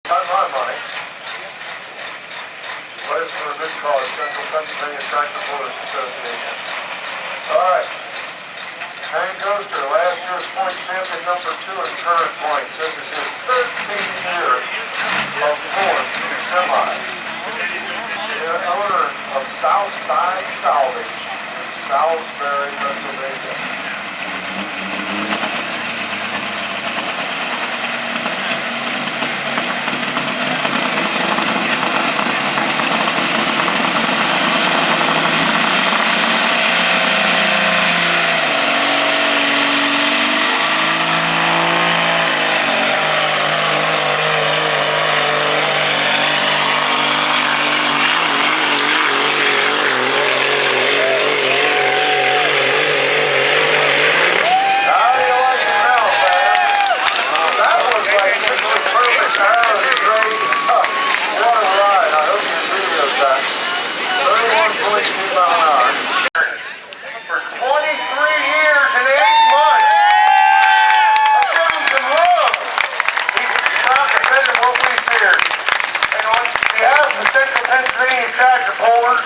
Not my money. Players for a good cause, Central Pennsylvania Tractor Pullers Association. All right. Hank Coaster, last year's point champion, number 2 in current points. This is his 13th year of pulling semis. The owner of Southside Salvage in Salisbury, Pennsylvania. Tractor pullers,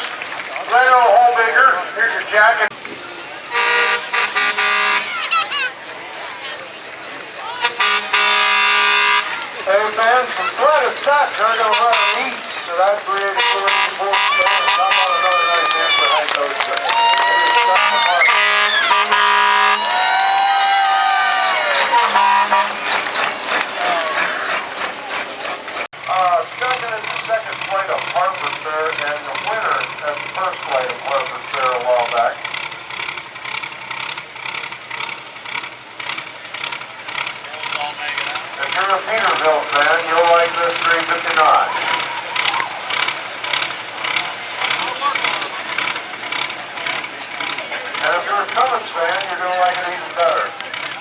Glenn Holbaker, here's your jacket. Hey man, some blood and stuff turned on run meat, so that created 44 stones. How about another nice answer, Hank Coaster? Second at the second flight of Harper's Fair and the winner at the first flight of Harper's Fair a while back. If you're a Peterbilt fan, you'll like this 359. And if you're a Cummins fan, you're going to like it even better.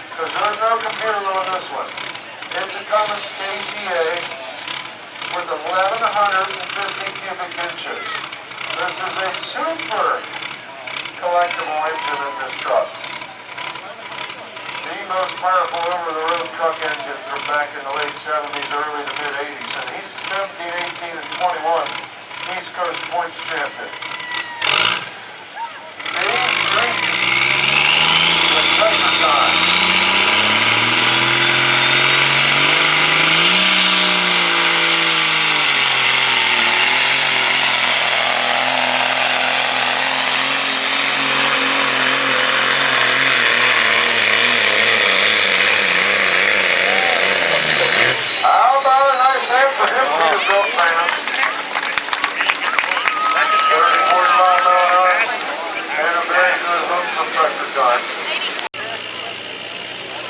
Because there's no computer on this one. It's a Cummins KTA with 1,150 cubic inches. This is a super collectible engine in this truck. The most powerful over-the-road truck engine from back in the late 70s, early to mid-80s. And he's 17, 18, and 21 East Coast points champion. Dave Green with Pressure Time.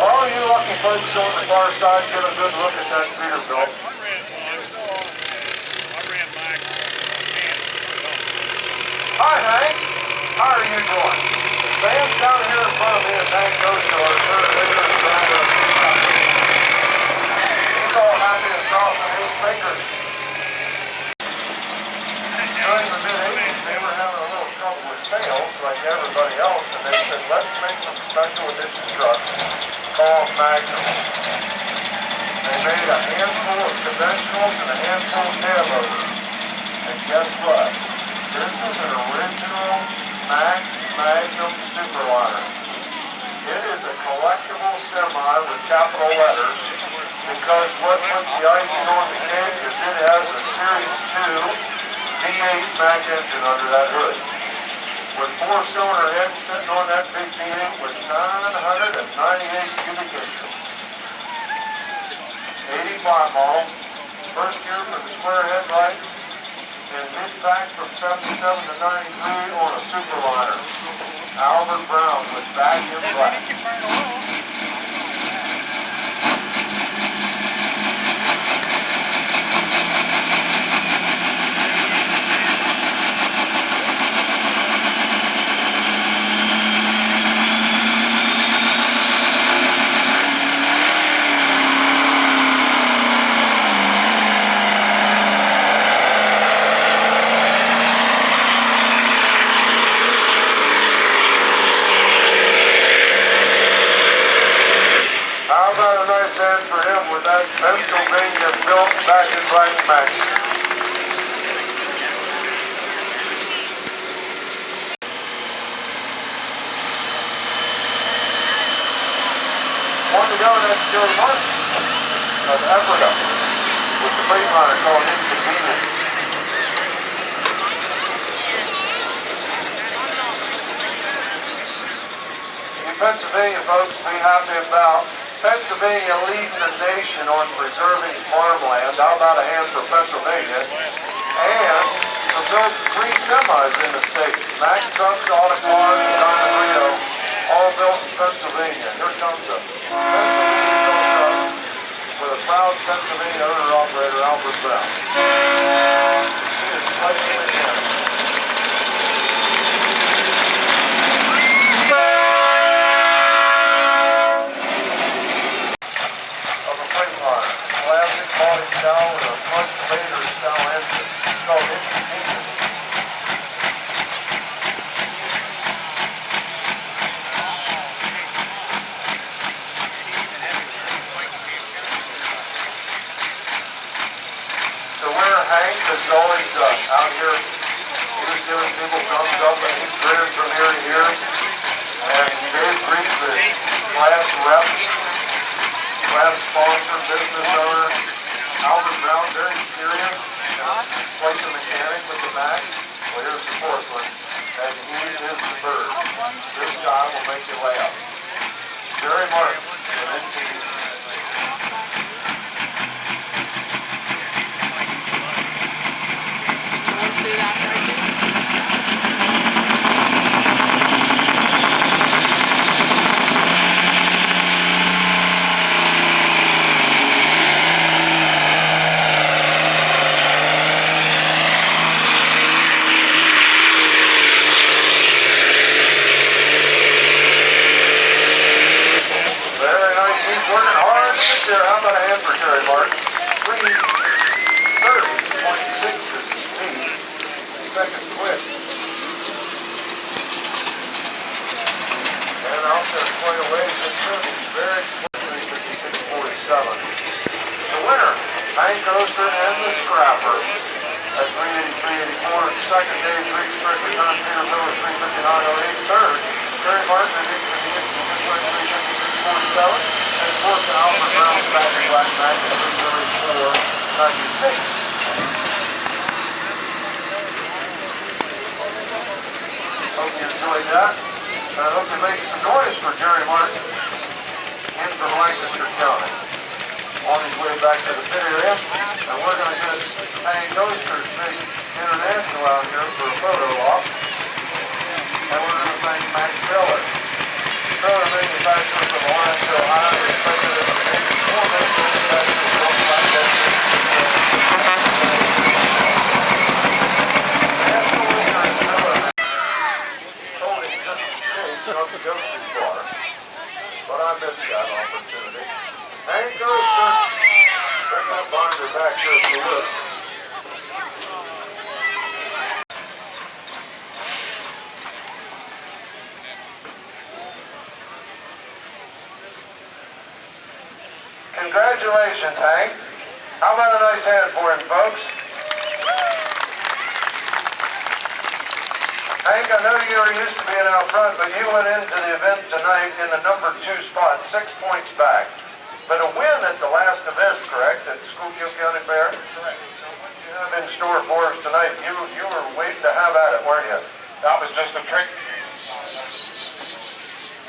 All you lucky folks on the far side, get a good look at that Peterbilt. Hi Hank, how are you doing? Fans down here in front of me is Hank Coaster, our third leader in Grange. He's all happy and soft in his fingers. During the mid-80s, they were having a little trouble with sales, like everybody else, and they said, let's make some special edition trucks called Magnum. They made a handful of conventionals and a handful of cabovers. And guess what? This is an original Magnum Superliner. It is a collectible semi with capital letters because what puts the icing on the cake is it has a Series 2 V8 Mac engine under that hood. With 4-cylinder heads sitting on that big V8 with 998 cubic inches. 85 model, first year for the square headlights, and mid-pack from 77 to 93 on a Superliner. Albert Brown with back in black. Union Black Magnum. One to go, that's Joey Martin of Africa with the Freightliner called Inconvenience. You Pennsylvania folks be happy about Pennsylvania leading the nation on preserving farmland. How about a hand for Pennsylvania? And for building 3 semis in the state. Mack trucks, auto cars, John and Rio, all built in Pennsylvania. Here comes a Pennsylvania truck with a proud Pennsylvania owner-operator, Albert Brown. He is slightly again. Of a Freightliner, classic body style with a front Vader style engine. It's called Inconvenience. Hank is always out here. He was giving people thumbs up and he's grinning from ear to ear. And Dave Reese, the class rep, class sponsor, business owner. Albert Brown, very serious. Quite the mechanic with the Mack. Well, here's the fourth one. And he is the bird. This guy will make you laugh. Jerry Martin, and then how about a hand for Jerry Martin? 3:30.26 is the speed. Second quick. And out there quite a ways. It's moving very quickly, 56.47. The winner, Hank Oster and the Scrapper at 3:83.84. Second day, 3 Strickland on Peterbilt at 3:59.08. Third, Jerry Martin at 3:53.47. And fourth, Albert Brown's back in Black Mack at 3:34.96. Hope you enjoyed that. And I hope you make some noise for Jerry Martin in from Lancaster County. On his way back to the pit area. And we're going to get Hank Oster's big international out here for a photo op. And we're going to thank Max Miller. Trailer manufacturer from Orlando, Ohio, respected as the nation's foremost manufacturer of black national leader in trailer holding just in case not to go too far. But I missed that opportunity. Hank Oster, bring that binder back here if you would. Congratulations, Hank. How about a nice hand for him, folks? Hank, I know you were used to being out front, but you went into the event tonight in the number 2 spot, 6 points back. But a win at the last event, correct, at Schuylkill County Fair? Correct. So what do you have in store for us tonight? You were waiting to have at it, weren't you? That was just a trick.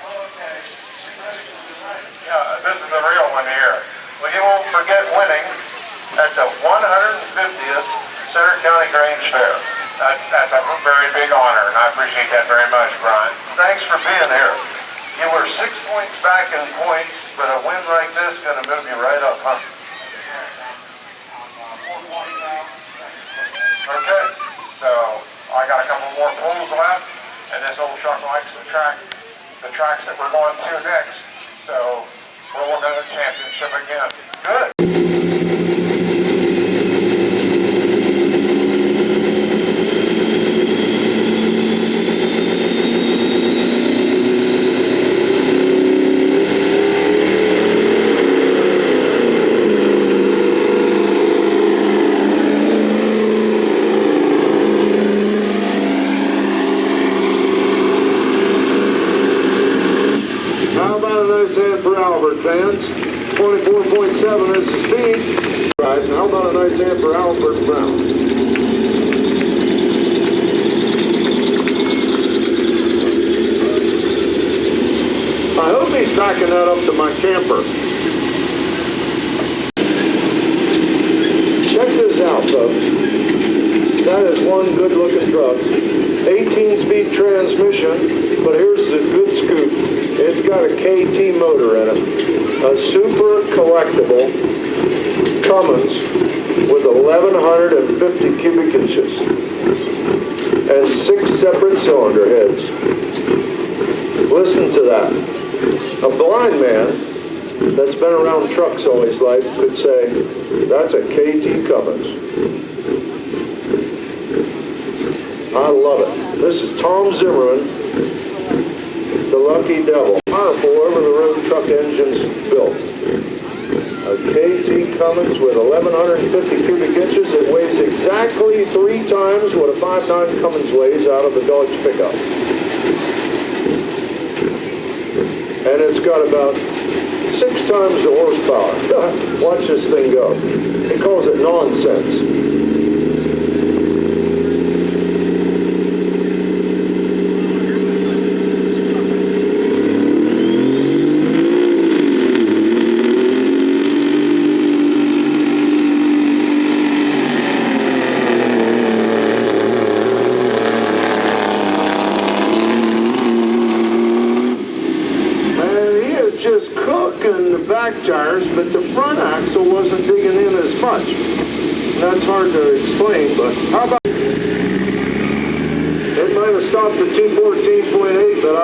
Okay. Yeah, this is the real one here. Well, you won't forget winning at the 150th Center County Grange Fair. That's a very big honor, and I appreciate that very much, Brian. Thanks for being here. You were 6 points back in points, but a win like this is going to move you right up, huh? Okay, so I got a couple more pulls left, and this old truck likes the tracks that we're going to next. So we're working on the championship again. Good. 7 is the speed. Right, and how about a nice hand for Albert Brown? I hope he's backing that up to my camper. Check this out, folks. That is one good-looking truck. 18-speed transmission, but here's the good scoop. It's got a KT motor in it. A super collectible Cummins with 1,150 cubic inches and 6 separate cylinder heads. Listen to that. A blind man that's been around trucks all his life could say, that's a KT Cummins. I love it. This is Tom Zimmerman, the Lucky Devil. Powerful over-the-road truck engines built. A KT Cummins with 1,150 cubic inches. It weighs exactly 3 times what a 5.9 Cummins weighs out of a Dodge pickup. And it's got about 6 times the horsepower. Watch this thing go. He calls it nonsense. Back tires, but the front axle wasn't digging in as much. That's hard to explain, but how about it might have stopped at 214.8, but I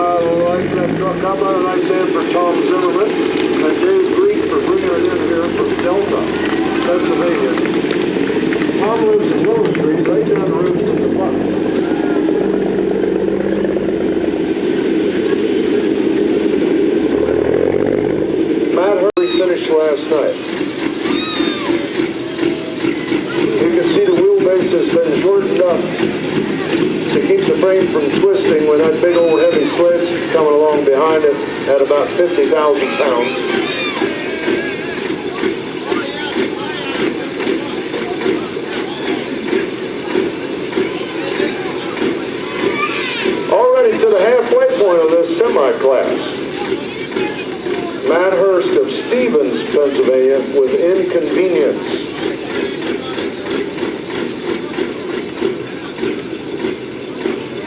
like that truck. How about a nice hand for Tom Zimmerman and Dave Greek for bringing it in here from Delta, Pennsylvania. Tom lives in Willow Street, right down the road from the park. Finished last night. You can see the wheelbase has been shortened up to keep the frame from twisting when that big old heavy sled's coming along behind it at about 50,000 pounds. Already to the halfway point of this semi-class. Matt Hurst of Stevens, Pennsylvania, with Inconvenience.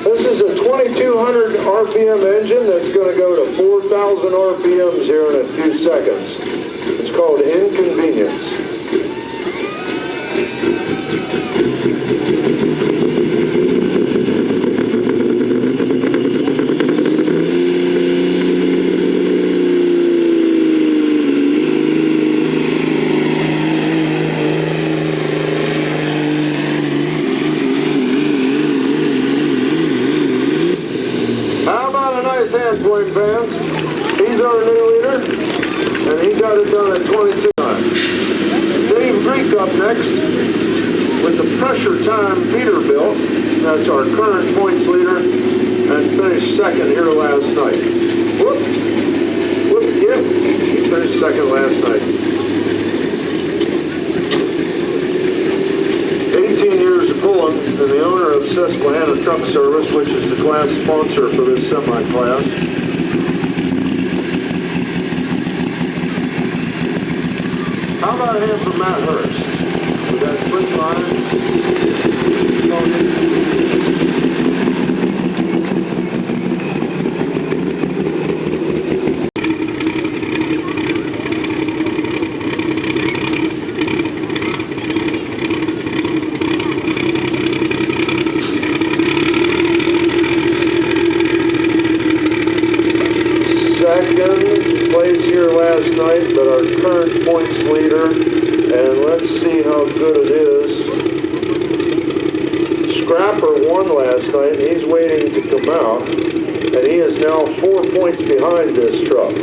This is a 2,200 RPM engine that's going to go to 4,000 RPMs here in a few seconds. It's called Inconvenience. Point fans. He's our new leader, and he got it done at 26 times. Dave Greek up next with the pressure time Peterbilt. That's our current points leader, and finished second here last night. Yep, he finished second last night. 18 years of pulling, and the owner of Susquehanna Truck Service, which is the class sponsor for this semi-class. How about a hand for Matt Hurst? We got quick Second place here last night, but our current points leader, and let's see how good it is. Scrapper won last night, and he's waiting to come out, and he is now 4 points behind this truck.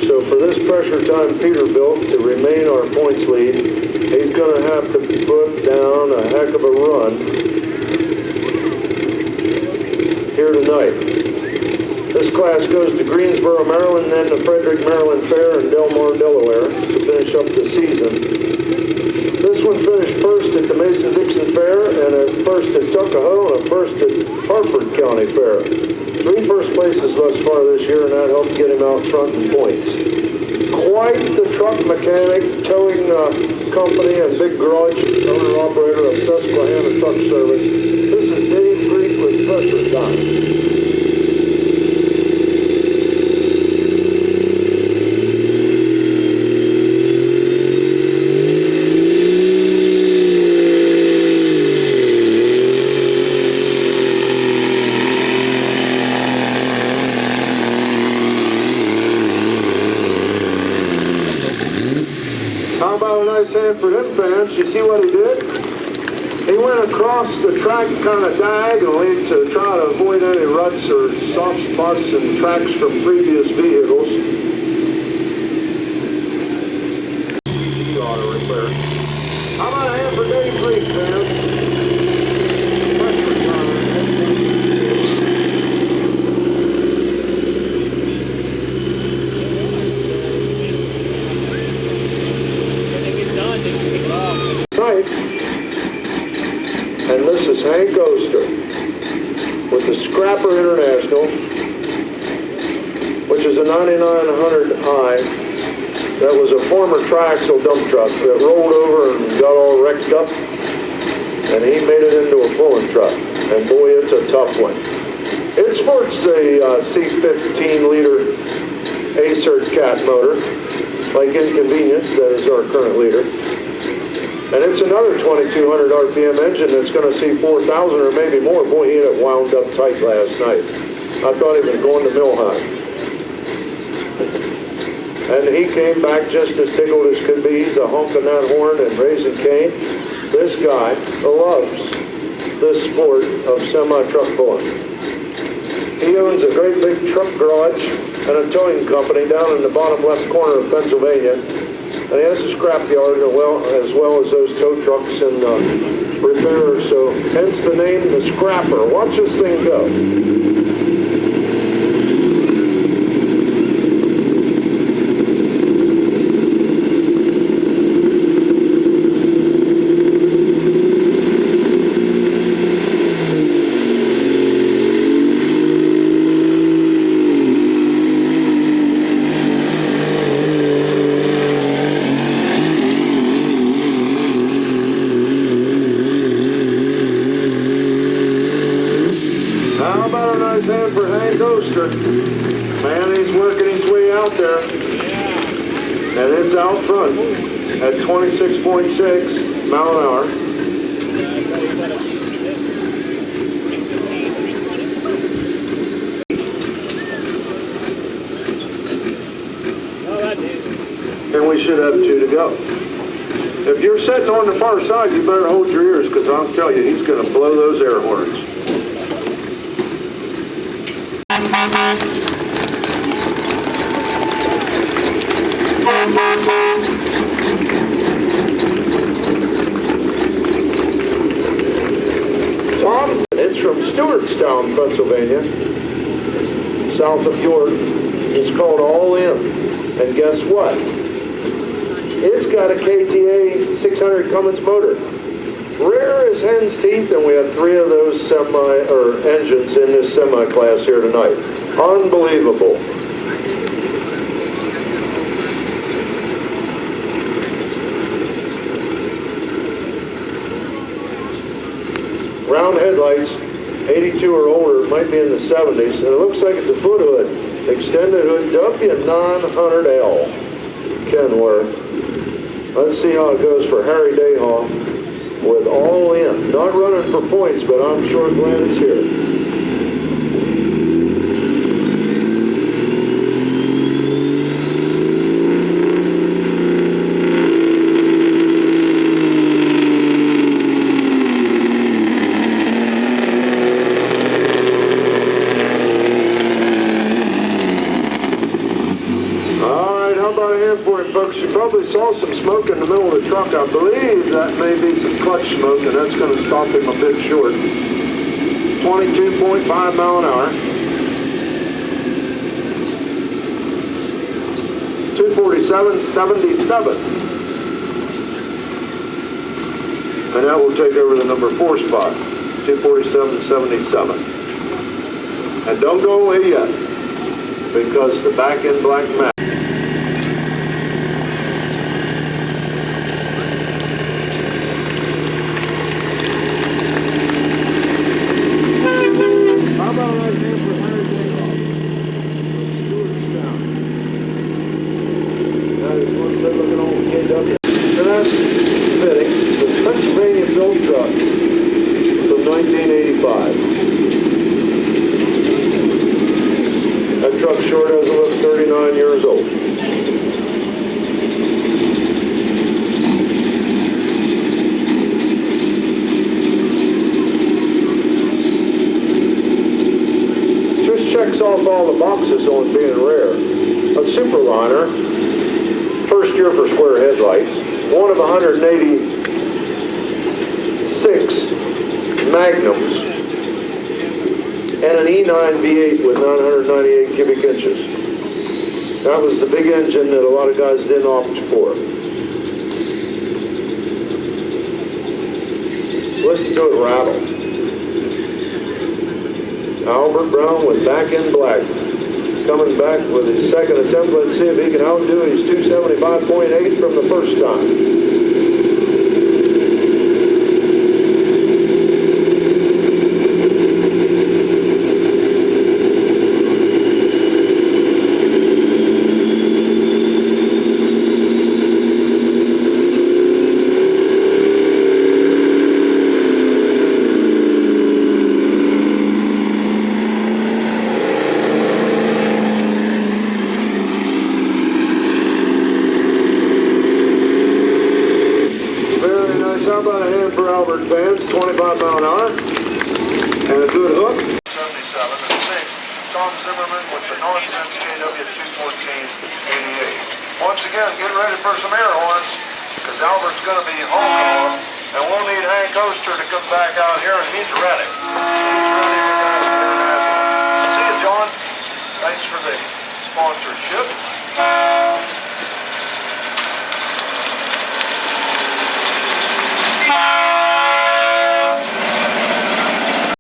So for this pressure time Peterbilt to remain our points lead, he's going to have to put down a heck of a run here tonight. This class goes to Greensboro, Maryland, then to Frederick, Maryland Fair and Delmar, Delaware to finish up the season. This one finished first at the Mason-Dixon Fair and a first at Tuckahoe and a first at Harford County Fair. 3 first places thus far this year, and that helped get him out front in points. Quite the truck mechanic, towing company and big garage owner-operator of Susquehanna Truck Service. This is Dave Creek with Pressure Time. How about a nice hand for him, fans? You see what he did? He went across the track kind of diagonally to try to avoid any ruts or soft spots and tracks from previous vehicles. Auto repair. How about a hand for Dave Creek, fans? And this is Hank Oster with the Scrapper International, which is a 9900i that was a former triaxle dump truck that rolled over and got all wrecked up, and he made it into a pulling truck. And boy, it's a tough one. It sports the C15 liter Acer cat motor, like Inconvenience, that is our current leader. And it's another 2200 RPM engine that's going to see 4,000 or maybe more. Boy, he had it wound up tight last night. I thought he was going to Milheim. And he came back just as tickled as could be. He's a honking that horn and raising cane. This guy loves this sport of semi-truck pulling. He owns a great big truck garage and a towing company down in the bottom left corner of Pennsylvania. And he has a scrap yard as well as those tow trucks and repairers, so hence the name, the Scrapper. Watch this thing go. How about a nice hand for Hank Oster? Man, he's working his way out there. And it's out front at 26.6 mile an hour. And we should have 2 to go. If you're sitting on the far side, you better hold your ears, because I'll tell you, he's going to blow those air horns. Tom, it's from Stewartstown, Pennsylvania, south of York. It's called All In. And guess what? It's got a KTA 600 Cummins motor. Rare as hen's teeth, and we have 3 of those engines in this semi-class here tonight. Unbelievable. Round headlights, 82 or older, might be in the 70s, and it looks like it's a foot hood. Extended hood, W900L, Kenworth. Let's see how it goes for Harry Dayhoff with All In. Not running for points, but I'm sure glad it's here. For it, folks, you probably saw some smoke in the middle of the truck. I believe that may be some clutch smoke, and that's going to stop him a bit short. 22.5 mile an hour. 247.77. And that will take over the number 4 spot, 247.77. And don't go away yet, because the back in black mat. How about a nice hand for Larry Takeoff? Stewartstown. That is one good looking old KW. And that's fitting. The Pennsylvania built truck from 1985. That truck sure doesn't look 39 years old. Just checks off all the boxes on being rare. A Superliner, first year for square headlights, one of 186 Magnums, and an E9 V8 with 998 cubic inches. That was the big engine that a lot of guys didn't opt for. Listen to it rattle. Albert Brown with back in black. Coming back with his second attempt. Let's see if he can outdo his 275.8 from the first time. How about a hand for Albert fans, 25 mile an hour, and a good hook. 77 and 6, Tom Zimmerman with the nonsense KW 214.88. Once again, get ready for some air horns, because Albert's going to be home, and we'll need Hank Oster to come back out here, and he's ready. He's ready with that international. See you, John. Thanks for the sponsorship.